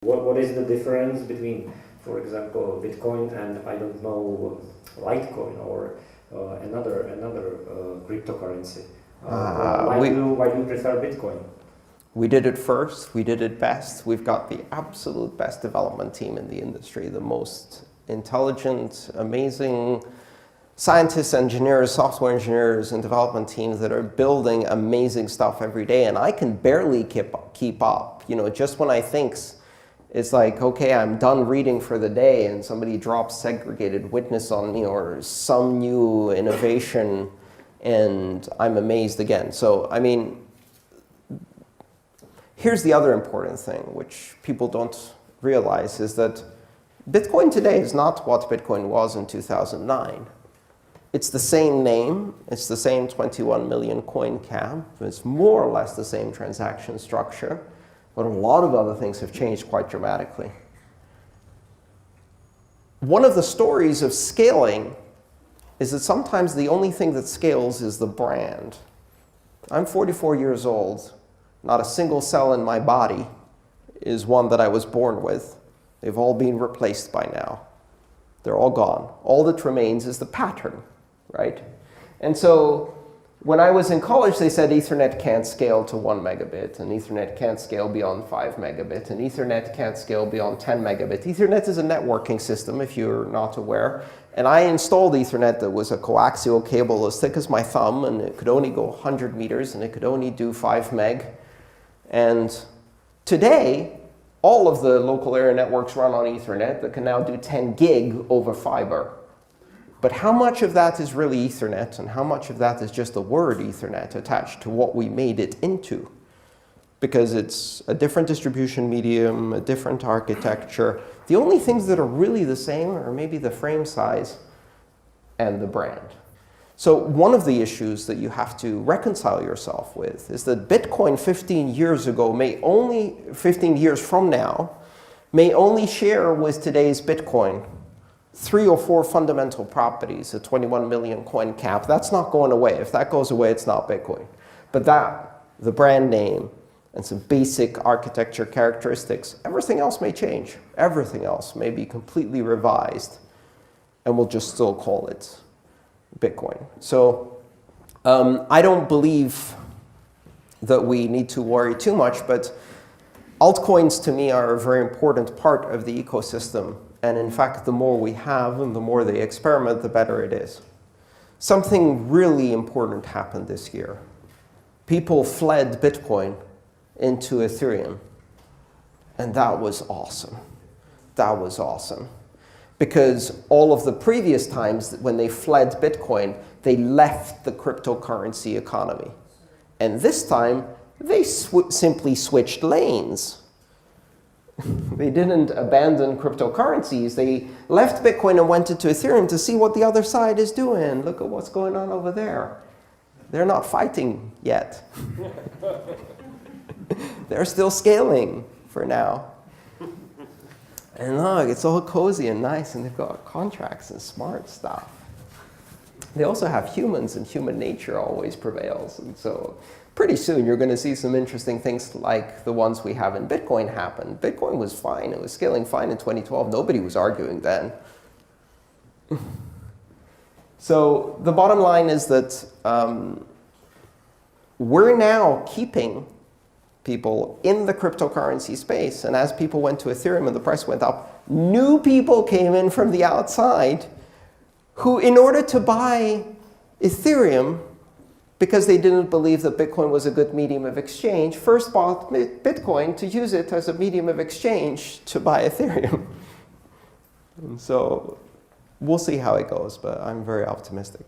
What is the difference between, for example, Bitcoin and, I don't know, Litecoin or another cryptocurrency? Why do you prefer Bitcoin? We did it first, we did it best. We've got the absolute best development team in the industry, the most intelligent, amazing scientists, engineers, software engineers, and development teams that are building amazing stuff every day. And I can barely keep up. You know, just when I think it's like, okay, I'm done reading for the day, and somebody drops segregated witness on me or some new innovation, and I'm amazed again. So, I mean, here's the other important thing, which people don't realize, is that Bitcoin today is not what Bitcoin was in 2009. It's the same name. It's the same 21 million coin cap. It's more or less the same transaction structure. But a lot of other things have changed quite dramatically. One of the stories of scaling is that sometimes the only thing that scales is the brand. I'm 44 years old. Not a single cell in my body is one that I was born with. They've all been replaced by now. They're all gone. All that remains is the pattern, right? And so when I was in college, they said Ethernet can't scale to 1 megabit, and Ethernet can't scale beyond 5 megabit, and Ethernet can't scale beyond 10 megabit. Ethernet is a networking system, if you're not aware. And I installed Ethernet that was a coaxial cable as thick as my thumb, and it could only go 100 meters, and it could only do 5 meg. And today, all of the local area networks run on Ethernet that can now do 10 gig over fiber. But how much of that is really Ethernet, and how much of that is just the word Ethernet attached to what we made it into? Because it's a different distribution medium, a different architecture. The only things that are really the same are maybe the frame size and the brand. So one of the issues that you have to reconcile yourself with is that Bitcoin 15 years ago 15 years from now, may only share with today's Bitcoin 3 or 4 fundamental properties, a 21 million coin cap. That's not going away. If that goes away, it's not Bitcoin. But that, the brand name, and some basic architecture characteristics, everything else may change. Everything else may be completely revised, and we'll just still call it Bitcoin. So I don't believe that we need to worry too much, but altcoins to me are a very important part of the ecosystem. And in fact, the more we have and the more they experiment, the better it is. Something really important happened this year. People fled Bitcoin into Ethereum. And that was awesome. That was awesome. Because all of the previous times when they fled Bitcoin, they left the cryptocurrency economy. And this time, they simply switched lanes. They didn't abandon cryptocurrencies. They left Bitcoin and went into Ethereum to see what the other side is doing. Look at what's going on over there. They're not fighting yet. They're still scaling for now. And look, it's all cozy and nice, and they've got contracts and smart stuff. They also have humans, and human nature always prevails. And so pretty soon, you're going to see some interesting things like the ones we have in Bitcoin happen. Bitcoin was fine. It was scaling fine in 2012. Nobody was arguing then. So the bottom line is that we're now keeping people in the cryptocurrency space. And as people went to Ethereum and the price went up, new people came in from the outside who, in order to buy Ethereum, because they didn't believe that Bitcoin was a good medium of exchange, first bought Bitcoin to use it as a medium of exchange to buy Ethereum. And so we'll see how it goes, but I'm very optimistic.